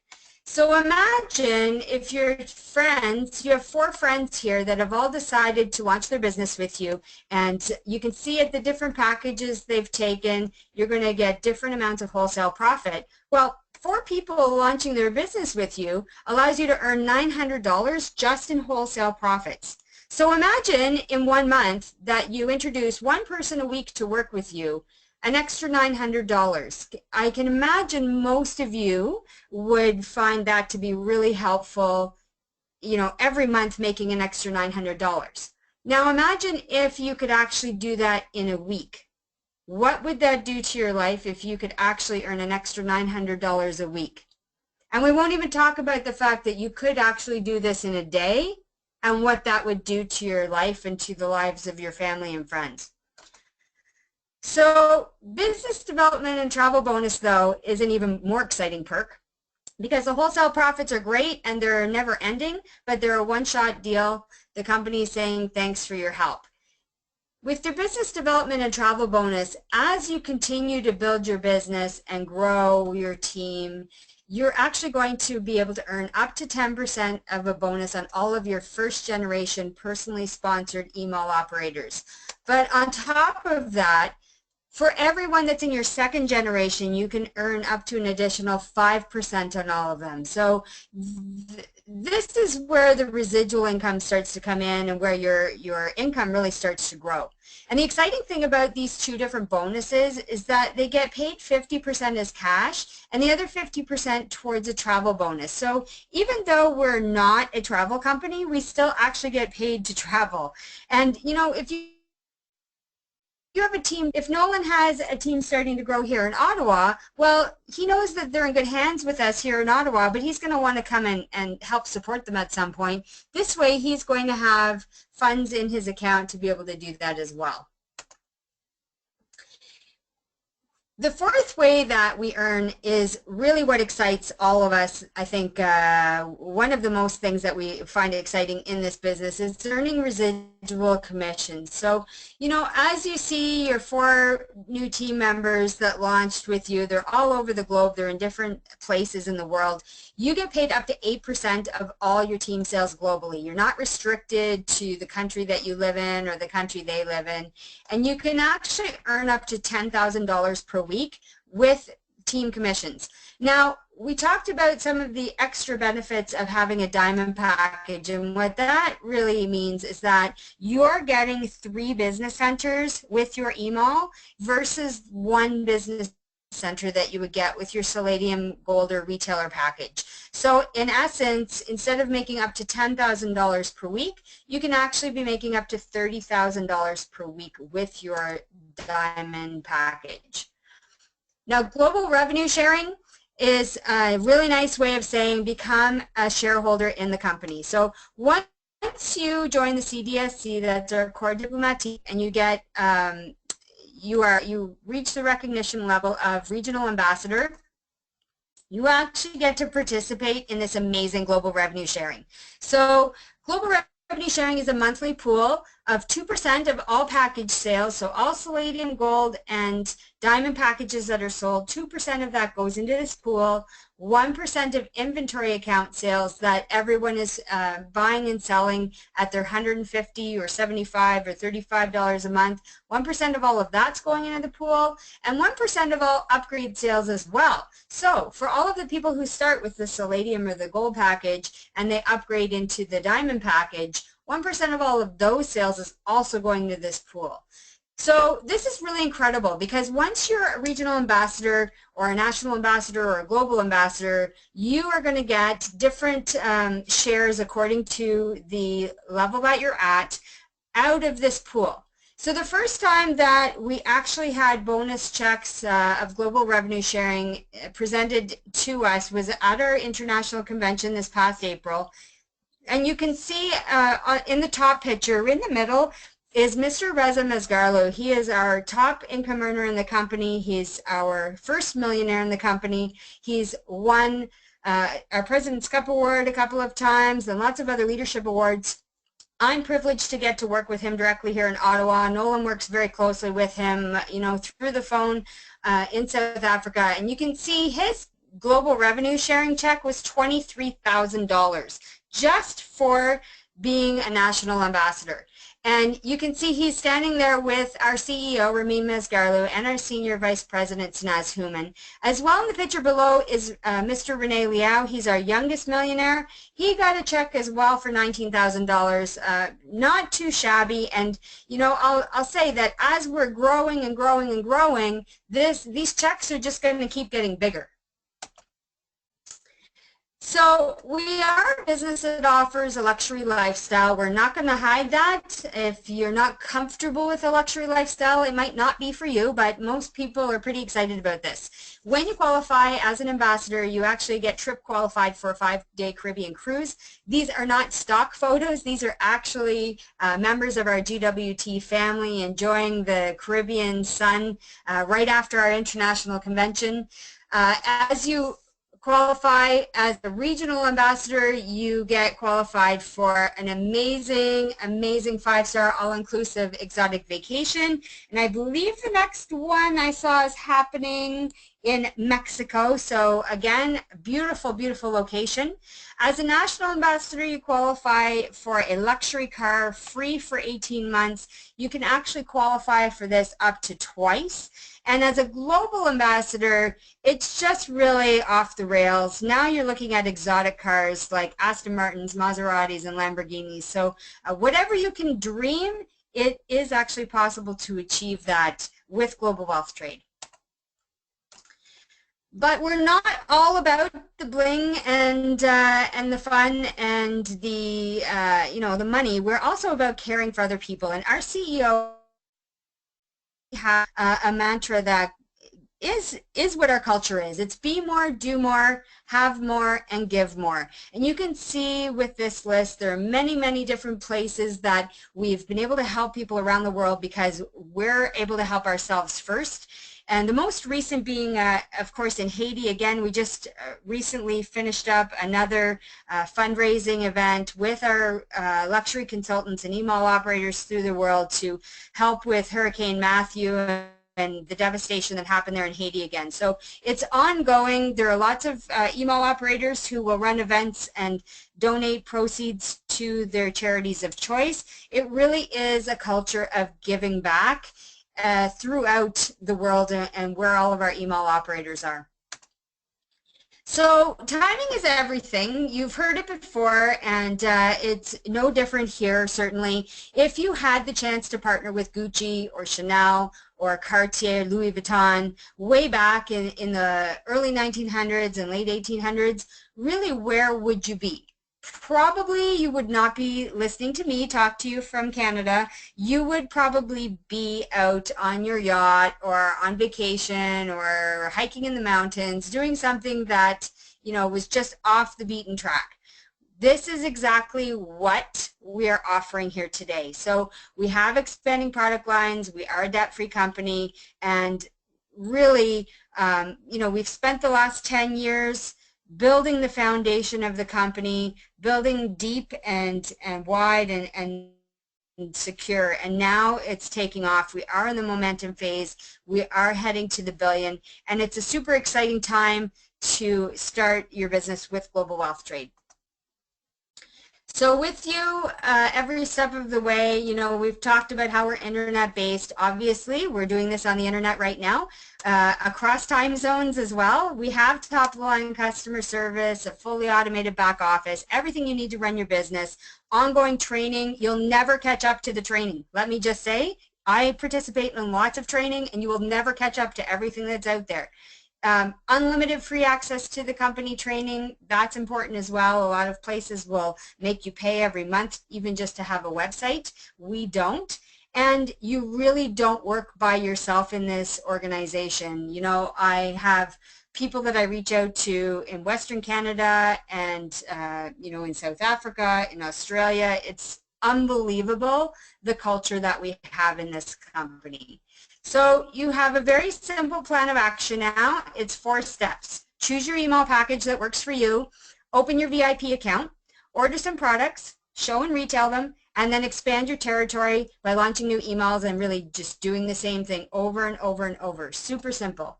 So imagine if your friends, you have 4 friends here that have all decided to launch their business with you, and you can see at the different packages they've taken, you're going to get different amounts of wholesale profit. Well, 4 people launching their business with you allows you to earn $900 just in wholesale profits. So imagine in 1 month that you introduce 1 person a week to work with you, an extra $900. I can imagine most of you would find that to be really helpful, you know, every month making an extra $900. Now imagine if you could actually do that in a week. What would that do to your life if you could actually earn an extra $900 a week? And we won't even talk about the fact that you could actually do this in a day and what that would do to your life and to the lives of your family and friends. So business development and travel bonus, though, is an even more exciting perk, because the wholesale profits are great and they're never ending, but they're a one-shot deal. The company is saying thanks for your help. With your business development and travel bonus, as you continue to build your business and grow your team, you're actually going to be able to earn up to 10% of a bonus on all of your first generation personally sponsored email operators. But on top of that, for everyone that's in your second generation, you can earn up to an additional 5% on all of them. So this is where the residual income starts to come in and where your income really starts to grow. And the exciting thing about these 2 different bonuses is that they get paid 50% as cash and the other 50% towards a travel bonus. So even though we're not a travel company, we still actually get paid to travel. And you know, if you have a team, if Nolan has a team starting to grow here in Ottawa, well, he knows that they're in good hands with us here in Ottawa, but he's going to want to come in and help support them at some point. This way, he's going to have funds in his account to be able to do that as well. The 4th way that we earn is really what excites all of us. I think one of the most things that we find exciting in this business is earning residual commissions. So, you know, as you see your 4 new team members that launched with you, they're all over the globe, they're in different places in the world. You get paid up to 8% of all your team sales globally. You're not restricted to the country that you live in or the country they live in. And you can actually earn up to $10,000 per week with team commissions. Now, we talked about some of the extra benefits of having a diamond package, and what that really means is that you're getting 3 business centers with your email versus 1 business center that you would get with your Palladium Gold or retailer package. So in essence, instead of making up to $10,000 per week, you can actually be making up to $30,000 per week with your diamond package. Now, global revenue sharing is a really nice way of saying become a shareholder in the company. So once you join the CDSC, that's our core diplomat team, and you get you reach the recognition level of regional ambassador, you actually get to participate in this amazing global revenue sharing. So global revenue sharing is a monthly pool of 2% of all package sales. So all Palladium, Gold, and Diamond packages that are sold, 2% of that goes into this pool. 1% of inventory account sales that everyone is buying and selling at their $150 or $75 or $35 a month. 1% of all of that's going into the pool, and 1% of all upgrade sales as well. So for all of the people who start with the Palladium or the Gold package and they upgrade into the Diamond package, 1% of all of those sales is also going to this pool. So this is really incredible because once you're a regional ambassador or a national ambassador or a global ambassador, you are going to get different shares according to the level that you're at out of this pool. So the first time that we actually had bonus checks of global revenue sharing presented to us was at our international convention this past April. And you can see in the top picture, in the middle, is Mr. Reza Mazgarlu. He is our top income earner in the company. He's our first millionaire in the company. He's won our President's Cup Award a couple of times and lots of other leadership awards. I'm privileged to get to work with him directly here in Ottawa. Nolan works very closely with him, you know, through the phone in South Africa. And you can see his global revenue sharing check was $23,000 just for being a national ambassador. And you can see he's standing there with our CEO, Ramin Mazgarlu, and our Senior Vice President, Snaz Human. As well in the picture below is Mr. Rene Liao. He's our youngest millionaire. He got a check as well for $19,000. Not too shabby. And, you know, I'll say that as we're growing and growing and growing, these checks are just going to keep getting bigger. So we are a business that offers a luxury lifestyle. We're not going to hide that. If you're not comfortable with a luxury lifestyle, it might not be for you, but most people are pretty excited about this. When you qualify as an ambassador, you actually get trip qualified for a 5-day Caribbean cruise. These are not stock photos. These are actually members of our GWT family enjoying the Caribbean sun right after our international convention. As you qualify as a regional ambassador, you get qualified for an amazing, amazing 5-star all-inclusive exotic vacation. And I believe the next one I saw is happening in Mexico. So again, beautiful, beautiful location. As a national ambassador, you qualify for a luxury car free for 18 months. You can actually qualify for this up to twice. And as a global ambassador, it's just really off the rails. Now you're looking at exotic cars like Aston Martins, Maseratis, and Lamborghinis. So whatever you can dream, it is actually possible to achieve that with Global Wealth Trade. But we're not all about the bling and the fun and the you know, the money. We're also about caring for other people. And our CEO has a mantra that is what our culture is. It's be more, do more, have more, and give more. And you can see with this list, there are many, many different places that we've been able to help people around the world because we're able to help ourselves first. And the most recent being, of course, in Haiti. Again, we just recently finished up another fundraising event with our luxury consultants and e-mall operators through the world to help with Hurricane Matthew and the devastation that happened there in Haiti again. So it's ongoing. There are lots of e-mall operators who will run events and donate proceeds to their charities of choice. It really is a culture of giving back throughout the world and where all of our e-mall operators are. So timing is everything. You've heard it before, and it's no different here, certainly. If you had the chance to partner with Gucci or Chanel or Cartier, Louis Vuitton, way back in the early 1900s and late 1800s, really, where would you be? Probably you would not be listening to me talk to you from Canada. You would probably be out on your yacht or on vacation or hiking in the mountains, doing something that, you know, was just off the beaten track. This is exactly what we are offering here today. So we have expanding product lines. We are a debt-free company, and really, you know, we've spent the last 10 years building the foundation of the company, building deep and wide and secure, and now it's taking off. We are in the momentum phase. We are heading to the billion, and it's a super exciting time to start your business with Global Wealth Trade. So with you every step of the way, you know, we've talked about how we're internet based. Obviously, we're doing this on the internet right now, across time zones as well. We have top line customer service, a fully automated back office, everything you need to run your business, ongoing training. You'll never catch up to the training. Let me just say, I participate in lots of training, and you will never catch up to everything that's out there. Unlimited free access to the company training, that's important as well. A lot of places will make you pay every month even just to have a website. We don't. And you really don't work by yourself in this organization. You know, I have people that I reach out to in Western Canada and, you know, in South Africa, in Australia. It's unbelievable the culture that we have in this company. So you have a very simple plan of action now. It's 4 steps. Choose your email package that works for you, open your VIP account, order some products, show and retail them, and then expand your territory by launching new emails and really just doing the same thing over and over and over. Super simple.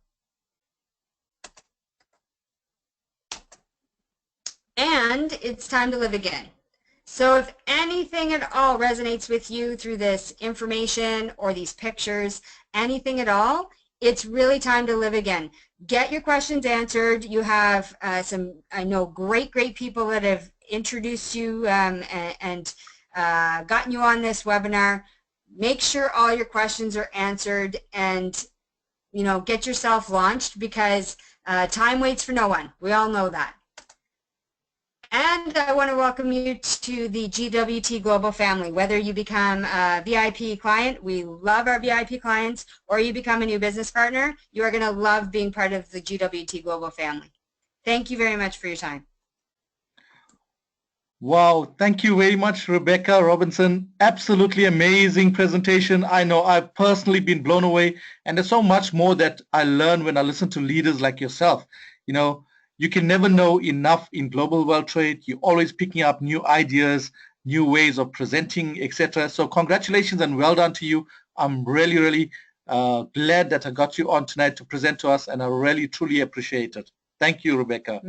And it's time to live again. So if anything at all resonates with you through this information or these pictures, anything at all, it's really time to live again. Get your questions answered. You have some, I know, great people that have introduced you and gotten you on this webinar. Make sure all your questions are answered, and you know, get yourself launched, because time waits for no one. We all know that. And I want to welcome you to the GWT Global family. Whether you become a VIP client, we love our VIP clients, or you become a new business partner, you are going to love being part of the GWT Global family. Thank you very much for your time. Wow, thank you very much, Rebecca Robinson. Absolutely amazing presentation. I know I've personally been blown away, and there's so much more that I learn when I listen to leaders like yourself. You know, you can never know enough in global wealth trade. You're always picking up new ideas, new ways of presenting, etc. So congratulations and well done to you. I'm really glad that I got you on tonight to present to us, and I really, truly appreciate it. Thank you, Rebecca.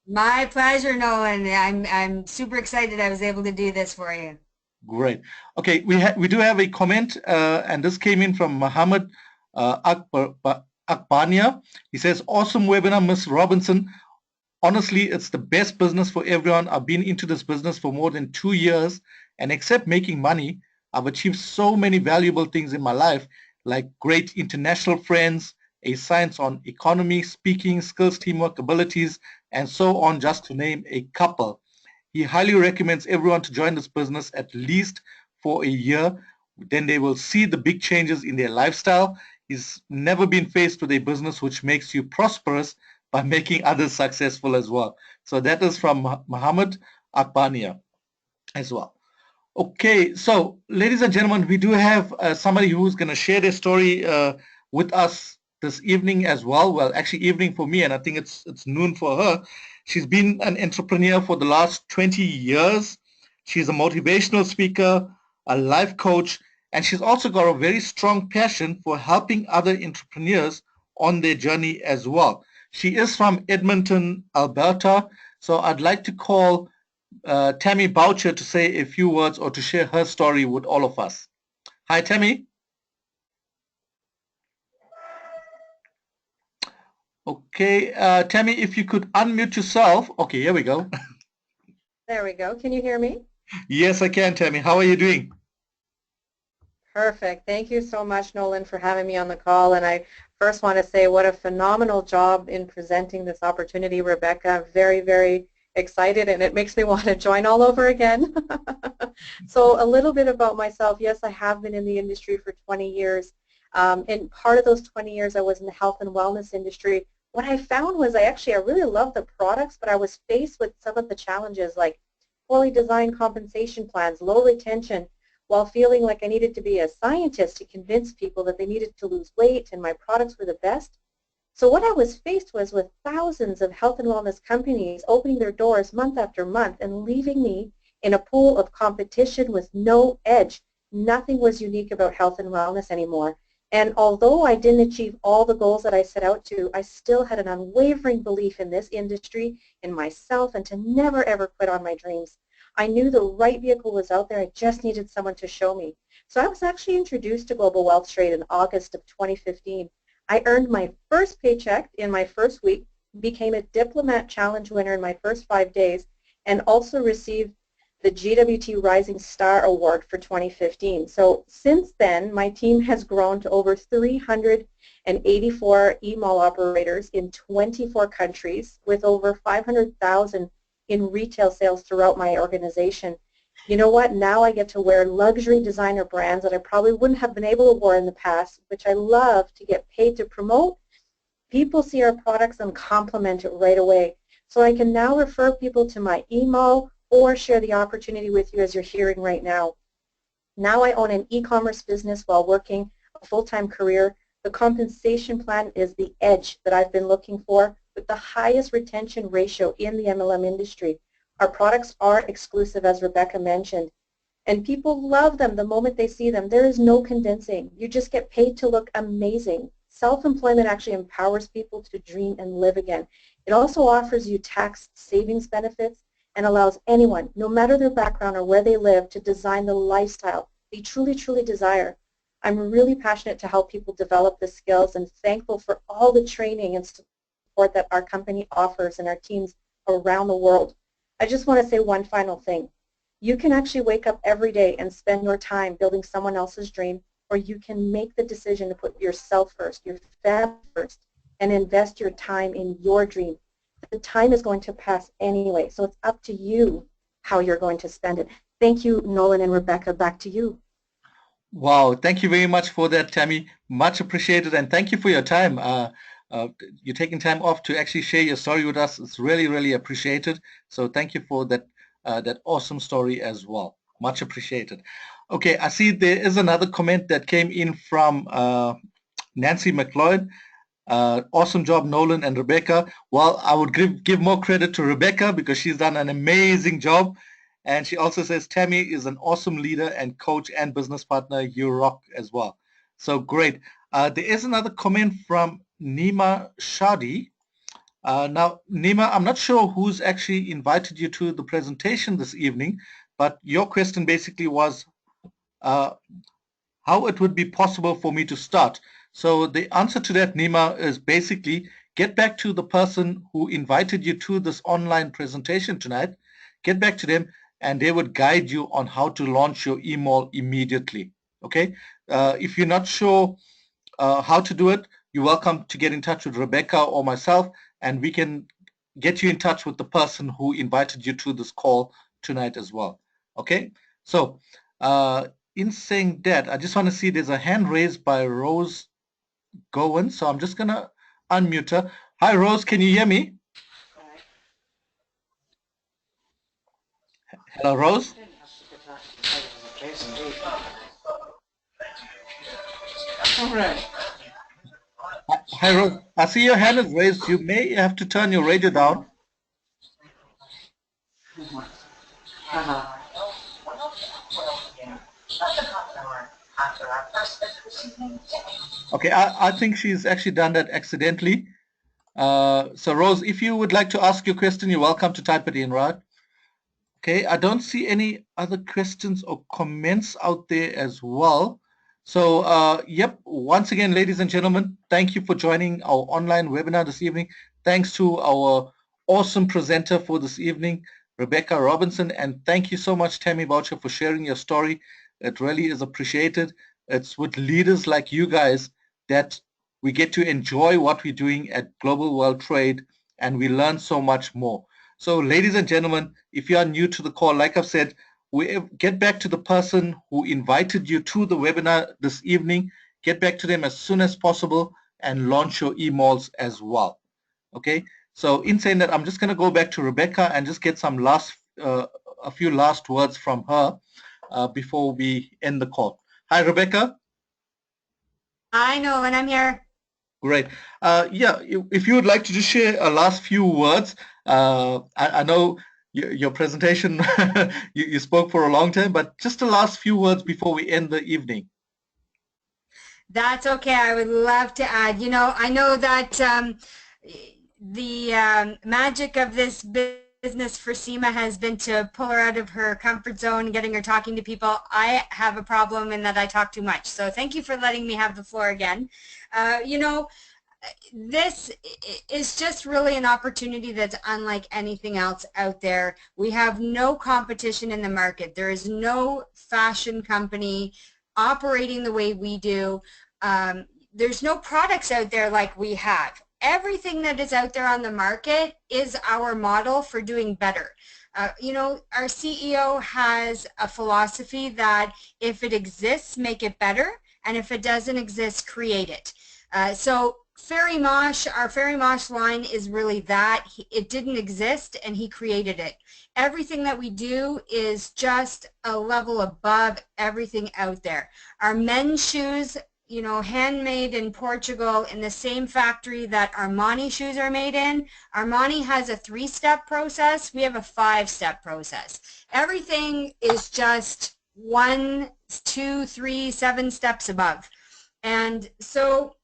My pleasure, Nolan. I'm super excited I was able to do this for you. Great. Okay, we do have a comment, and this came in from Muhammad Akbania. He says, awesome webinar, Ms. Robinson. Honestly, it's the best business for everyone. I've been into this business for more than 2 years, and except making money, I've achieved so many valuable things in my life, like great international friends, a science on economy, speaking, skills, teamwork, abilities, and so on, just to name a couple. He highly recommends everyone to join this business at least for a year. Then they will see the big changes in their lifestyle. He's never been faced with a business which makes you prosperous by making others successful as well. So that is from Muhammad Akbania as well. Okay, so ladies and gentlemen, we do have somebody who's going to share their story with us this evening as well. Well, actually evening for me, and I think it's noon for her. She's been an entrepreneur for the last 20 years. She's a motivational speaker, a life coach, and she's also got a very strong passion for helping other entrepreneurs on their journey as well. She is from Edmonton, Alberta. So I'd like to call Tammy Boucher to say a few words or to share her story with all of us. Hi, Tammy. Okay, Tammy, if you could unmute yourself. Okay, here we go. There we go. Can you hear me? Yes, I can, Tammy. How are you doing? Perfect. Thank you so much, Nolan, for having me on the call. And I first want to say what a phenomenal job in presenting this opportunity, Rebecca. Very excited, and it makes me want to join all over again. So a little bit about myself. Yes, I have been in the industry for 20 years. And part of those 20 years I was in the health and wellness industry. What I found was I really loved the products, but I was faced with some of the challenges like poorly designed compensation plans, low retention, while feeling like I needed to be a scientist to convince people that they needed to lose weight and my products were the best. So what I was faced was with thousands of health and wellness companies opening their doors month after month and leaving me in a pool of competition with no edge. Nothing was unique about health and wellness anymore. And although I didn't achieve all the goals that I set out to, I still had an unwavering belief in this industry, in myself, and to never ever quit on my dreams. I knew the right vehicle was out there. I just needed someone to show me. So I was actually introduced to Global Wealth Trade in August of 2015. I earned my first paycheck in my first week, became a Diplomat Challenge winner in my first 5 days, and also received the GWT Rising Star Award for 2015. So since then, my team has grown to over 384 email operators in 24 countries with over 500,000 in retail sales throughout my organization. You know what? Now I get to wear luxury designer brands that I probably wouldn't have been able to wear in the past, which I love to get paid to promote. People see our products and compliment it right away. So I can now refer people to my email or share the opportunity with you as you're hearing right now. Now I own an e-commerce business while working a full-time career. The compensation plan is the edge that I've been looking for with the highest retention ratio in the MLM industry. Our products are exclusive, as Rebecca mentioned, and people love them the moment they see them. There is no condensing. You just get paid to look amazing. Self-employment actually empowers people to dream and live again. It also offers you tax savings benefits and allows anyone, no matter their background or where they live, to design the lifestyle they truly, truly desire. I'm really passionate to help people develop the skills and thankful for all the training and support that our company offers and our teams around the world. I just want to say one final thing. You can actually wake up every day and spend your time building someone else's dream, or you can make the decision to put yourself first, your family first, and invest your time in your dream. The time is going to pass anyway, so it's up to you how you're going to spend it. Thank you, Nolan and Rebecca. Back to you. Wow, thank you very much for that, Tammy. Much appreciated, and thank you for your time. You're taking time off to actually share your story with us. It's really, really appreciated. So thank you for that that awesome story as well. Much appreciated. Okay, I see there is another comment that came in from Nancy McLeod. Awesome job, Nolan and Rebecca. Well, I would give more credit to Rebecca because she's done an amazing job. And she also says, Tammy is an awesome leader and coach and business partner. You rock as well. So great. There is another comment from Nima Shadi. Now, Nima, I'm not sure who's actually invited you to the presentation this evening, but your question basically was how it would be possible for me to start. So the answer to that, Nima, is basically get back to the person who invited you to this online presentation tonight, get back to them, and they would guide you on how to launch your email immediately. Okay? If you're not sure how to do it, you're welcome to get in touch with Rebecca or myself, and we can get you in touch with the person who invited you to this call tonight as well. Okay? So in saying that, I just want to see there's a hand raised by Rose Gowan, so I'm just going to unmute her. Hi, Rose, can you hear me? Hello, Rose. All right. Hi, Rose. I see your hand is raised. You may have to turn your radio down. Okay, I think she's actually done that accidentally. So, Rose, if you would like to ask your question, you're welcome to type it in, right? Okay, I don't see any other questions or comments out there as well. So, yep, once again, ladies and gentlemen, thank you for joining our online webinar this evening. Thanks to our awesome presenter for this evening, Rebecca Robinson, and thank you so much, Tammy Boucher, for sharing your story. It really is appreciated. It's with leaders like you guys that we get to enjoy what we're doing at Global World Trade, and we learn so much more. So, ladies and gentlemen, if you are new to the call, like I've said, we get back to the person who invited you to the webinar this evening. Get back to them as soon as possible and launch your emails as well. Okay, so in saying that, I'm just going to go back to Rebecca and just get some last a few last words from her before we end the call. Hi, Rebecca. Hi, Nolan. I'm here. Great. Yeah, if you would like to just share a last few words. I know your presentation, you spoke for a long time, but just the last few words before we end the evening. That's okay. I would love to add. I know that the magic of this business for Seema has been to pull her out of her comfort zone, getting her talking to people. I have a problem in that I talk too much. So thank you for letting me have the floor again. This is just really an opportunity that's unlike anything else out there. We have no competition in the market. There is no fashion company operating the way we do. There's no products out there like we have. Everything that is out there on the market is our model for doing better. Our CEO has a philosophy that if it exists, make it better, and if it doesn't exist, create it. So Fairy Mosh, our Fairy Mosh line is really that. It didn't exist and he created it. Everything that we do is just a level above everything out there. Our men's shoes, handmade in Portugal in the same factory that Armani shoes are made in. Armani has a 3-step process. We have a 5-step process. Everything is just 1, 2, 3, 7 steps above. And so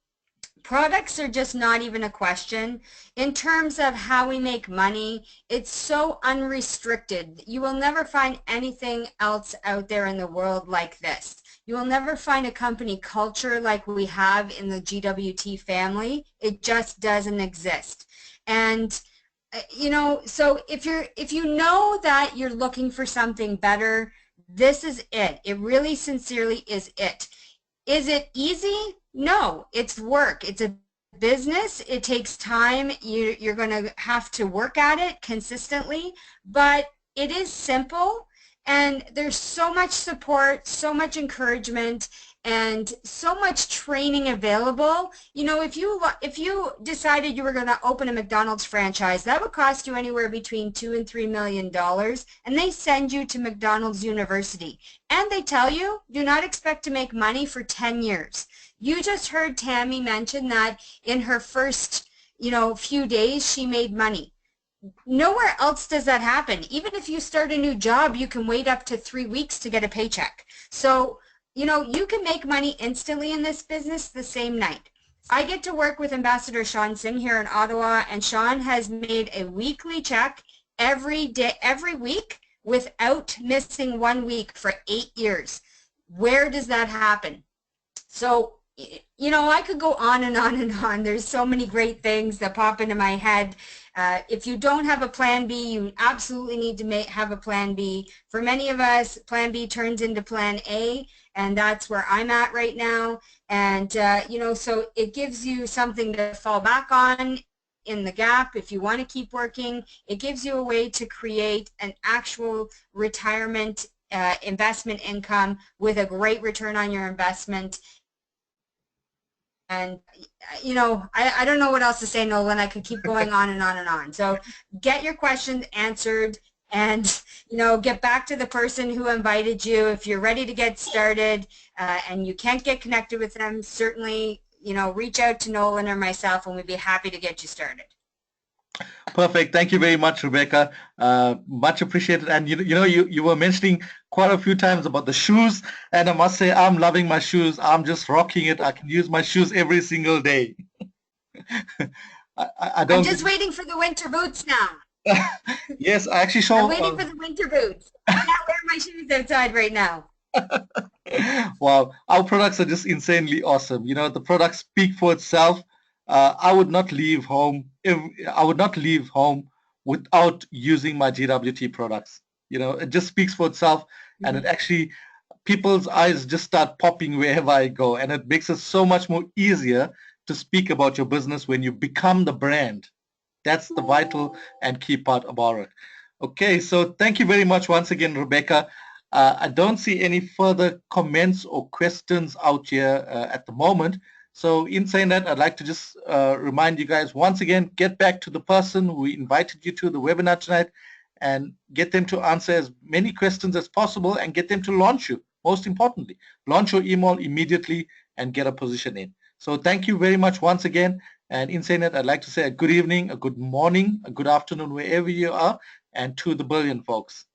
products are just not even a question. In terms of how we make money, it's so unrestricted. You will never find anything else out there in the world like this. You will never find a company culture like we have in the GWT family. It just doesn't exist. And so if you know that you're looking for something better, this is it. It really sincerely is it. Is it easy? No, it's work. It's a business. It takes time. You're going to have to work at it consistently, but it is simple. And there's so much support, so much encouragement, and so much training available. If you decided you were going to open a McDonald's franchise, that would cost you anywhere between $2 and $3 million, and they send you to McDonald's University. And they tell you, do not expect to make money for 10 years. You just heard Tammy mention that in her first, few days, she made money. Nowhere else does that happen. Even if you start a new job, you can wait up to 3 weeks to get a paycheck. So, you can make money instantly in this business the same night. I get to work with Ambassador Sean Singh here in Ottawa, and Sean has made a weekly check every day, every week, without missing 1 week for 8 years. Where does that happen? So, I could go on and on and on. There's so many great things that pop into my head. If you don't have a plan B, you absolutely need to have a plan B. For many of us, plan B turns into plan A, and that's where I'm at right now. And, so it gives you something to fall back on in the gap if you want to keep working. It gives you a way to create an actual retirement investment income with a great return on your investment. And, I don't know what else to say, Nolan. I could keep going on and on and on. So get your questions answered and, get back to the person who invited you. If you're ready to get started and you can't get connected with them, certainly, reach out to Nolan or myself and we'd be happy to get you started. Perfect. Thank you very much, Rebecca. Much appreciated. And you were mentioning quite a few times about the shoes, and I must say I'm loving my shoes. I'm just rocking it. I can use my shoes every single day. I don't. I'm just waiting for the winter boots now. Yes, I actually saw. I'm waiting for the winter boots. I can't wear my shoes outside right now. Wow, our products are just insanely awesome. The products speak for itself. I would not leave home. I would not leave home without using my GWT products. It just speaks for itself, and it actually, people's eyes just start popping wherever I go, and it makes it so much more easier to speak about your business when you become the brand. That's the vital and key part about it. Okay, so thank you very much once again, Rebecca. I don't see any further comments or questions out here at the moment. So in saying that, I'd like to just remind you guys once again, get back to the person who invited you to the webinar tonight and get them to answer as many questions as possible and get them to launch you. Most importantly, launch your email immediately and get a position in. So thank you very much once again. And in saying that, I'd like to say a good evening, a good morning, a good afternoon, wherever you are, and to the billion folks.